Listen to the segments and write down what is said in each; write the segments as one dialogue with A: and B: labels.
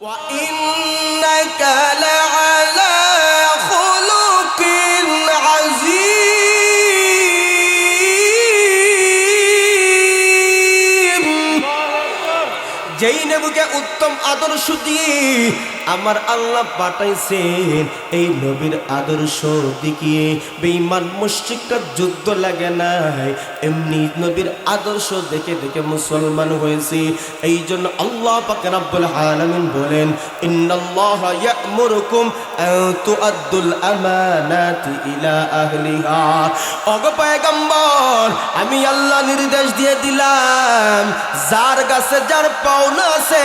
A: وإنك لعلى خلق عظيم যেই নবীকে উত্তম আদর্শ দিয়ে আমার আল্লাহ পাঠাইছেন, এই নবীর আদর্শ দেখিয়ে বেঈমান মুশরিকরা যুদ্ধ লাগে নাই, এমনি নবীর আদর্শ দেখে দেখে মুসলমান হয়েছে। এই জন্য আল্লাহ পাক রব্বুল আলামিন বলেন, ইন্নাল্লাহা ইয়া'মুরুকুম আন তুআদ্দুল আমানাতি ইলা আহলিহা। ওগো পয়গম্বর, আমি আল্লাহ নির্দেশ দিয়ে দিলাম, যার কাছে যার পাওনা আছে,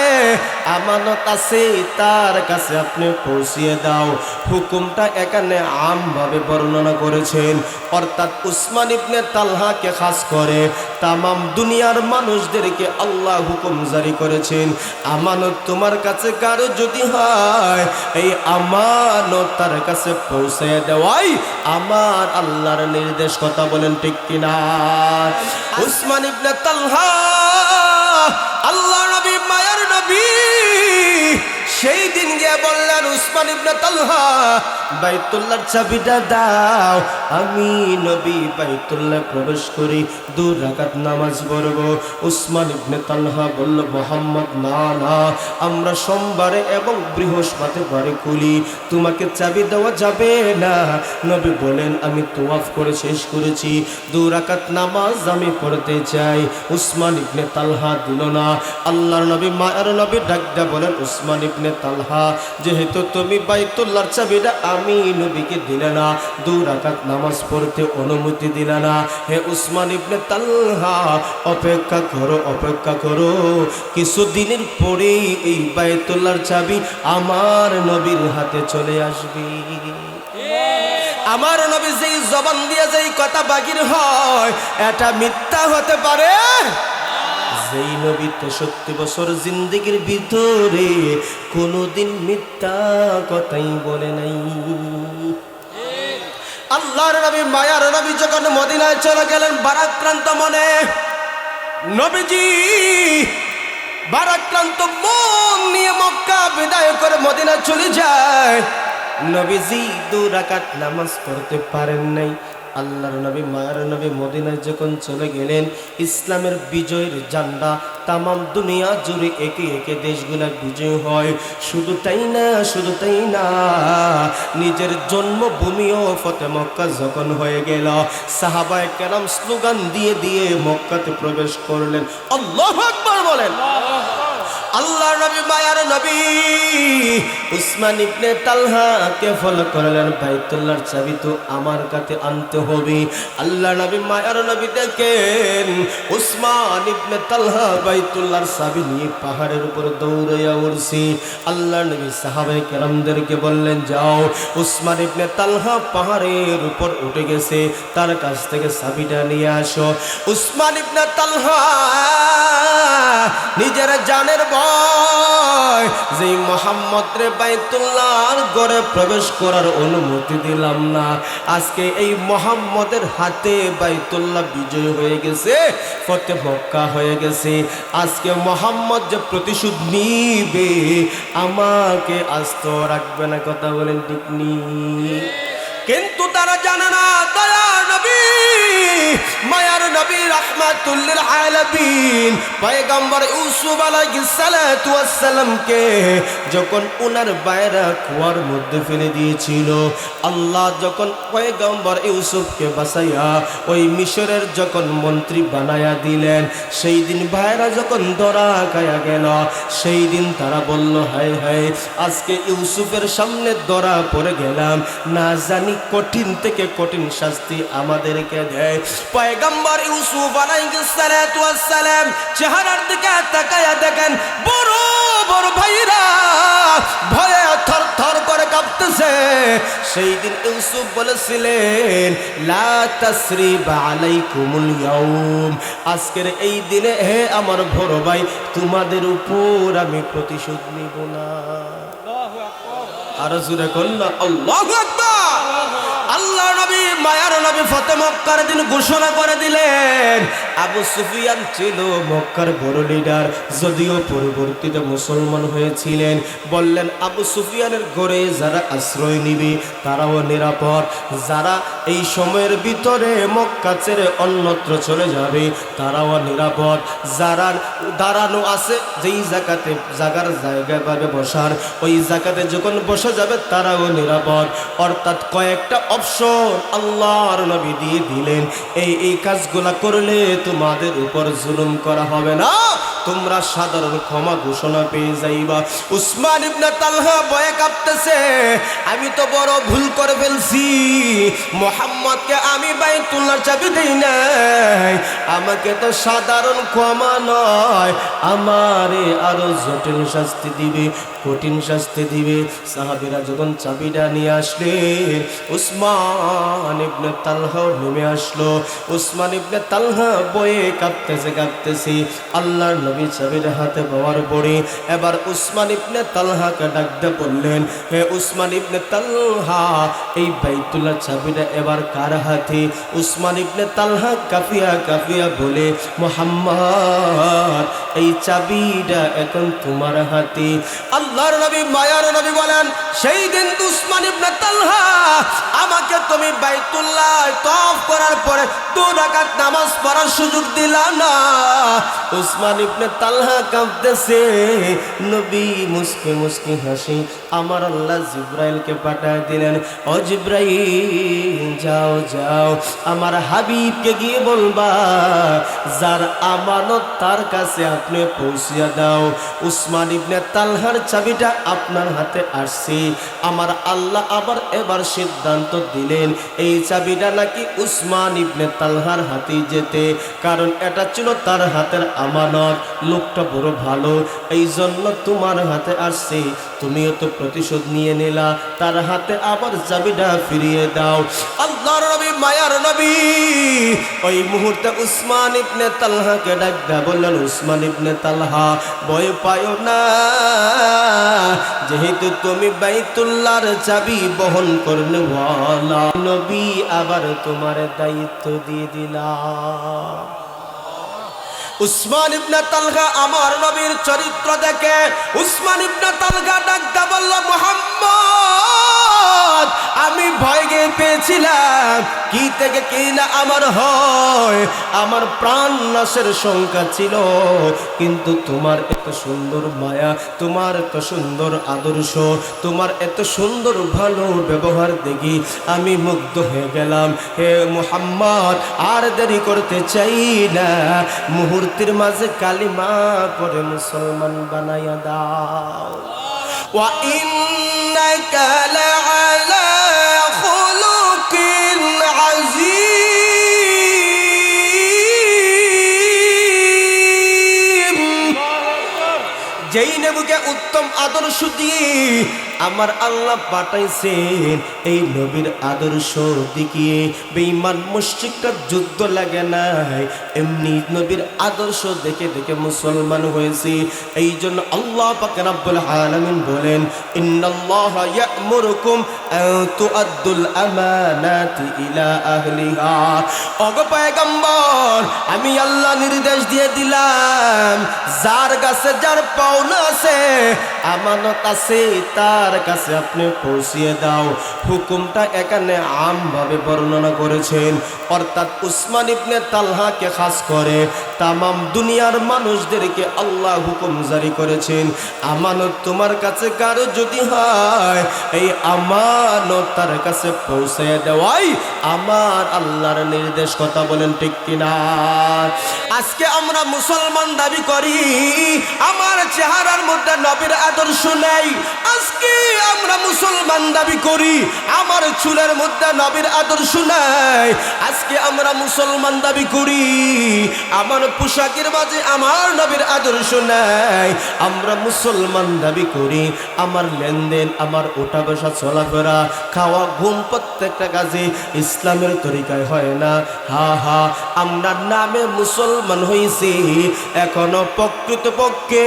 A: আমানত আছে, তার কাছে আপনি পৌঁছিয়ে দাও। হুকুমটা এখানে আমভাবে বর্ণনা করেছেন, অর্থাৎ উসমান ইবনে তালহাকে খাস করে তামাম দুনিয়ার মানুষদেরকে আল্লাহ হুকুম জারি করেছেন, আমানত তোমার কাছে কারো যদি হয়, এই আমানত তার কাছে পৌঁছে দেওয়াই আমার আল্লাহর নির্দেশ। কথা বলেন ঠিক কিনা? উসমান ইবনে তালহা আল্লাহ নবী, মায়ার নবী, সেই দিন গিয়ে বললেন, উসমান ইবনে তালহা বাইতুল্লাহর চাবিটা দাও, আমি নবী বাইতুল্লাহ প্রবেশ করি, 2 রাকাত নামাজ পড়ব। উসমান ইবনে তালহা বলল, মুহাম্মদ না না, আমরা সোমবারে এবং বৃহস্পতিবারে খুলি, তোমাকে চাবি দেওয়া যাবে না। নবী বলেন, আমি তওয়াফ করে শেষ করেছি, 2 রাকাত নামাজ আমি পড়তে চাই। উসমান ইবনে তালহা দিল না। আল্লাহর নবী, মায়ের নবী ডাকটা বলেন, উসমান ইবনে তালহা, যেহেতু তুমি বাইতুল্লাহর চাবিটা আমি নবীকে দিলে না, 2 রাকাত নামাজ পড়তে অনুমতি দিলে না, হে উসমান ইবনে তালহা, অপেক্ষা করো, অপেক্ষা করো, কিছুদিনের পরেই এই বাইতুল্লাহর চাবি আমার নবীর হাতে চলে আসবে। আমার নবী যেই জবান দিয়ে যেই কথা বাগির হয়, এটা মিথ্যা হতে পারে? যেই নবী 63 বছর জিন্দেগির ভিতরে কোনোদিন মিথ্যা কথাই বলে নাই। আল্লাহর নবী, মায়ার নবী যখন মদিনায় চলে গেলেন ভারাক্রান্ত মনে, নবীজি ভারাক্রান্ত মন নিয়ে মক্কা বিদায় করে মদিনা চলে যায়। নবীজি 2 রাকাত নামাজ পড়তে পারেন নাই। আল্লাহর নবী, মায়ার নবী মদিনায় যখন চলে গেলেন, ইসলামের বিজয়ের ঝান্ডা তামাম দুনিয়া জুড়ে একে একে দেশগুলা বিজয় হয়। শুধু তাই না, শুধু তাই না, নিজের জন্মভূমিও ফতে মক্কা যখন হয়ে গেল, সাহাবায়ে কেরাম স্লোগান দিয়ে দিয়ে মক্কাতে প্রবেশ করলেন। আল্লাহু আকবার বলেন। আল্লাহর নবী, মায়ার নবী উসমান ইবনে তালহাকে ফলো করলেন, বাইতুল্লাহর চাবি তো আমার কাছে আনতে হবে। আল্লাহর নবী, মায়ার নবী দেখেন উসমান ইবনে তালহা বাইতুল্লাহর চাবি নিয়ে পাহাড়ের উপর দৌড়াইয়া উঠছে। আল্লাহর নবী সাহাবায়ে কেরামদেরকে বললেন, যাও, উসমান ইবনে তালহা পাহাড়ের উপর উঠে গেছে, তার কাছ থেকে চাবিটা নিয়ে আসো। উসমান ইবনে তালহা নিজের জানের ভয়, যে মুহাম্মদ রে বাইতুল্লাহর ঘরে প্রবেশ করার অনুমতি দিলাম না, আজকে এই মুহাম্মদের হাতে বাইতুল্লাহ বিজয় হয়ে গেছে, ফতে মক্কা হয়ে গেছে, আজকে মুহাম্মদ যে প্রতিশোধ নিবে, আমাকে আস্ত রাখবে না। কথা বলেন ঠিক নি? কিন্তু তারা জানে না, দয়ার নবী, মায়ার নবী, রাহমাতুল লিল আলামিন পয়গম্বর ইউসুফ আলাইহিস সালাতু ওয়াস সালামকে যখন উনার বাইরা কুয়ার মধ্যে ফেলে দিয়েছিল, আল্লাহ যখন পয়গম্বর ইউসুফকে বাঁচাইয়া ওই মিশরের যখন মন্ত্রী বানায়া দিলেন, সেই দিন ভাইরা যখন ধরা খায়া গেল, সেই দিন তারা বলল, হায় হায়, আজকে ইউসুফের সামনে ধরা পড়ে গেলাম, না জানি কঠিন থেকে কঠিন শাস্তি আমাদেরকে দেয়। পয়গম্বর ইউসুফ আলাইহিস সালাতু ওয়াস সালাম চেহারার দিকে তাকায়া দেখেন, বড় বড় ভাইরা ভয়ে থরথর করে কাঁপতেছে। সেই দিন ইউসুফ বলেছিলেন, লা তাসরিবা আলাইকুমুল ইয়াউম, আজকের এই দিনে হে আমার বড় ভাই, তোমাদের উপর আমি প্রতিশোধ নিব না। আল্লাহু আকবার। আর জোরে কন্না আল্লাহু আকবার। আল্লাহ নবী, মায়ার নবী ফতে মক্কার দিন ঘোষণা করে দিলেন, আবু সুফিয়ান ছিল মক্কার বড় লিডার, যদিও পরবর্তীতে মুসলমান হয়েছিলেন। বললেন আবু সুফিয়ানের ঘরে যারা আশ্রয় নিবে তারাও নিরাপদ, যারা এই সময়ের ভিতরে মক্কা ছেড়ে অন্যত্র চলে যাবে তারাও নিরাপদ, যারা দাঁড়ানো আছে যেই জায়গাতে জায়গা পাবে বসার, ওই জায়গাতে যখন বসে যাবে তারাও নিরাপদ। অর্থাৎ কয়েকটা অপশন আল্লাহর নবী দিয়ে দিলেন, এই কাজগুলা করলে তোমাদের উপর জুলুম করা হবে না, তোমরা সাধারণ ক্ষমা ঘোষণা পেয়ে যাইবা। উসমান ইবনে তালহা ভয়ে কাঁপতেছে, আমি তো বড় ভুল করে ফেলছি, মুহাম্মদকে আমি বাইতুল্লাহর চাবি দেই নাই, আমাকে তো সাধারণ ক্ষমা নয়, আমারে আরো জটিল শাস্তি দিবে, কঠিন শাস্তি দিবে। সাহাবীরা যখন চাবিটা নিয়ে আসলেন, উসমান ইবনে তালহা নেমে আসলো। উসমান ইবনে তালহা বয়ে কাঁপতেছে। আল্লাহর নবী চাবির হাতে পাওয়ার পরে এবার উসমান ইবনে তালহাকে ডাকতে বললেন, হে উসমান ইবনে তালহা, এই বাইতুল্লাহর চাবিটা এবার কার হাতে? উসমান ইবনে তালহা কাফিয়া বলে, মুহাম্মদ, এই চাবিটা এখন তোমার হাতে। আল্লাহর নবী মায়ার নবী বলেন, সেই দিন উসমান ইবনে তালহা আমাকে তুমি বাইতুল্লাহ তওয়াফ করার পরে 2 রাকাত নামাজ পড়ার সুযোগ দিলা না। উসমান ইবনে তালহা কাঁদতেছে। নবী মুস্কি হাসি, আমার আল্লাহ জিব্রাইলকে পাঠিয়ে দিলেন, ও জিব্রাইল, যাও আমার হাবিবকে গিয়ে বলবা যার আমানত তার কাছে আপনি পৌঁছিয়া দাও, উসমান ইবনে তালহার চাবিটা আপনার হাতে আসছে। আমার আল্লাহ আবার এবার সিদ্ধান্ত দিলেন এই চাবিটা নাকি উসমান ইবনে তালহার হাতে যেতে, কারণ এটা ছিল তার হাতের আমানত। লোকটা বড় ভালো, এই জন্য তোমার হাতে আসছে, তুমিও তো প্রতিশোধ নিয়ে নিলা, তার হাতে আবার চাবিটা ফিরিয়ে দাও। আল্লাহর নবী মায়ার নবী ওই মুহূর্তে উসমান ইবনে তালহাকে ডাকতে বললেন, উসমান ইবনে তালহা, ভয় পায়ো না, যেহেতু তুমি বাইতুল্লাহর চাবি বহন করলে ওয়ালা, নবী আবার তোমার দায়িত্ব দিয়ে দিলাম। উসমান ইবনে তালহা আমার নবীর চরিত্র দেখে উসমান ইবনে তালহা ডাকতে বলল, মুহাম্মদ, আমি ভয় পেয়েছিলাম কি থেকে কি না আমার হয়, আমার প্রাণ নাশের শঙ্কা ছিল, কিন্তু তোমার এত সুন্দর মায়া, তোমার এত সুন্দর আদর্শ, তোমার এত সুন্দর ভালো ব্যবহার দেখি আমি মুগ্ধ হয়ে গেলাম। হে মুহাম্মদ, আর দেরি করতে চাই না, মুহূর্তের মাঝে কালিমা পড়ে মুসলমান বানাইয়া দাও। ওয়া ইন্নাকা লাআলা খুলুকিন আযীম। যেই নবীকে উত্তম আদর্শ দিয়ে আমার আল্লাহ পাঠাইছেন, এই নবীর আদর্শ দেখিয়ে বেঈমান মুশরিকরা যুদ্ধ লাগে নাই, এমনি নবীর আদর্শ দেখে দেখে মুসলমান হয়েছে। এই জন্য আল্লাহ পাক রব্বুল আলামিন বলেন, ইন্নাল্লাহা ইয়া'মুরুকুম আন তুআদ্দুল আমানাতি ইলা আহলিহা। ওগো পয়গম্বর, আমি আল্লাহ নির্দেশ দিয়ে দিলাম, যার কাছে যার পাওনা আছে, আমানত আছে, তার কাছে আপনি পৌঁছিয়ে দাও। হুকুমটা এখানে আমভাবে বর্ণনা করেছেন, অর্থাৎ উসমান ইবনে তালহাকে খাস করে তামাম দুনিয়ার মানুষদেরকে আল্লাহ হুকুম জারি করেছেন, আমানত তোমার কাছে কারো যদি হয়, এই আমানত তার কাছে পৌঁছে দেওয়াই আমার আল্লাহর নির্দেশ। কথা বলেন ঠিক কিনা? আজকে আমরা মুসলমান দাবি করি, আমার চেহারার মধ্যে নবীর আদর্শ নেই। আজকে আমরা মুসলমান দাবি করি, আমার চুলের মধ্যে নবীর আদর্শ নাই। আজকে আমরা মুসলমান দাবি করি, আমার পোশাকের মাঝে আমার নবীর আদর্শ নাই। আমরা মুসলমান দাবি করি, আমার লেনদেন, আমার ওঠা বসা, চলাফেরা, খাওয়া, ঘুম, প্রত্যেকটা কাজে ইসলামের তরিকায় হয় না। হা আমরা নামে মুসলমান হইছি, এখনো প্রকৃতপক্ষে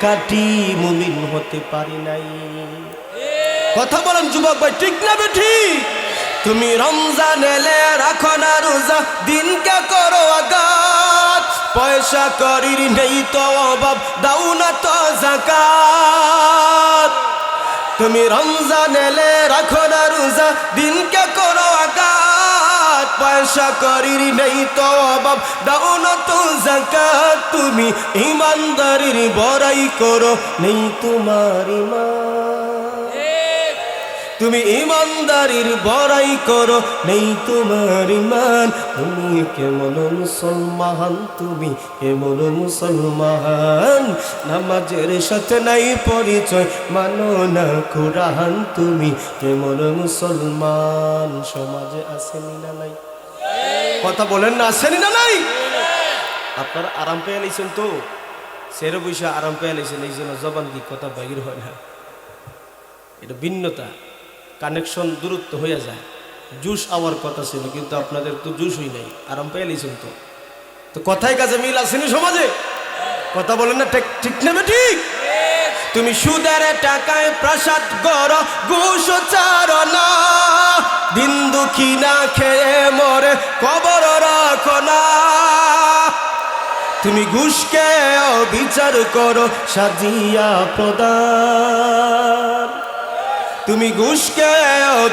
A: খাঁটি মুমিন হতে পারি নাই। কথা বলেন যুবক ভাই, ঠিক না বেঠিক? তুমি রমজান এলে রাখো না রোজা, দিনকে করো আগা, পয়সা করির নেই তো অভাব, দাও না তো যাকাত। তুমি রমজান এলে রাখো না রোজা, দিনকে করো আঘাত। পয়সা করির নেই তো অভাব, দাও না তো যাকাত। তুমি ইমানদারির বড়াই করো, নেই তোমার ঈমান। তুমি ইমানদারির বড়াই করো, নেই তোমার ঈমান। তুমি কেমন মুসলমান, তুমি কেমন মুসলমান। নামাজের সাথে নাই পরিচয়, মানো না কুরআন। তুমি কেমন মুসলমান। সমাজে আসেনি না নাই? কথা বলেন না, আসেনি না নাই? আপনারা আরাম পেয়ে নিয়েছেন তো, সেরে বৈশা আরাম পেয়ে নিয়েছেন, এই জন্য জবান কি কথা বাহির হয় না। এটা ভিন্নতা, কানেকশন দূরত্ব হয়ে যায়। জুস আওয়ার কথা ছিল, কিন্তু আপনাদের তো জুসই নাই, আরাম পেয়ে নিয়েছেন তো। তো কথায় কাজে মিল আসেনি সমাজে? কথা বলেন না, ঠিক নেবে ঠিক। তুমি সুদের টাকায় প্রাসাদ গড়, ঘুষ চারো না। দিন দুঃখী না খেয়ে মরে, কবর রাখো না। তুমি ঘুষকে বিচার করো, সাজিয়া প্রদান। তুমি ঘুষকে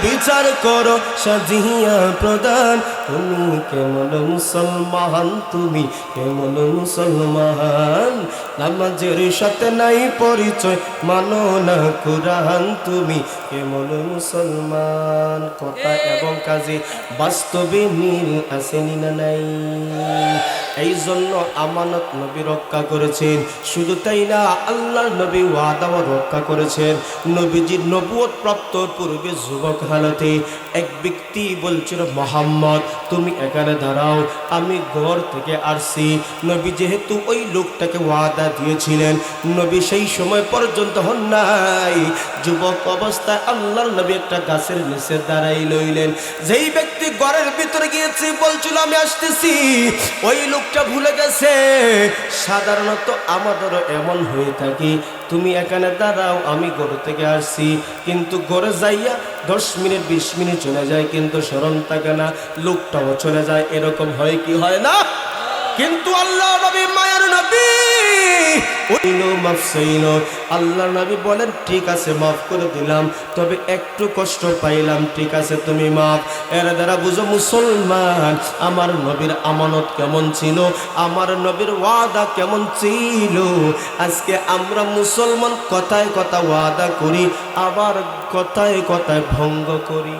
A: বিচার করো, সাজিয়া প্রদান। তুমি কেমন মুসলমান, তুমি কেমন মুসলমান। নামাজের সাথে নাই পরিচয়, মানো না কুরআন। তুমি কেমন মুসলমান। কথা এবং কাজে বাস্তবে মিল আসেনি না নাই? এই জন্য আমানত নবী রক্ষা করেছেন। শুধু তাই না, আল্লাহর নবী ওয়াদাও রক্ষা করেছেন। নবীজির নবুয়ত প্রাপ্ত পূর্বে যুবক হালতে এক ব্যক্তি বলছিল, মুহাম্মদ তুমি এখানে দাঁড়াও, আমি ঘর থেকে আসছি। নবী যেহেতু ওই লোকটাকে ওয়াদা দিয়েছিলেন, নবী সেই সময় পর্যন্ত হন নাই। যুবক অবস্থায় আল্লাহর নবী একটা গাছের নিচে দাঁড়াই লইলেন। যেই ব্যক্তি ঘরের ভিতরে গিয়েছে, বলছিল আমি আসতেছি, ওই লোকটা ভুলে গেছে। সাধারণত আমাদেরও এমন হয়ে থাকে, তুমি এখানে দাঁড়াও, আমি ঘর থেকে আসছি। কিন্তু ঘরে যাইয়া 10 মিনিট 20 মিনিট চলে যায়, কিন্তু স্মরণ থাকে না, লোকটাও চলে যায়। এরকম হয় কি হয় না? কিন্তু আল্লাহ নবী, মায়ের নবী, আল্লাহ নবী বলেন, ঠিক আছে মাফ করে দিলাম, তবে একটু কষ্ট পাইলাম, ঠিক আছে তুমি মাফ। এর দ্বারা বুঝো মুসলমান, আমার নবীর আমানত কেমন ছিল, আমার নবীর ওয়াদা কেমন ছিল। আজকে আমরা মুসলমান কথায় কথা ওয়াদা করি, আবার কথায় কথায় ভঙ্গ করি।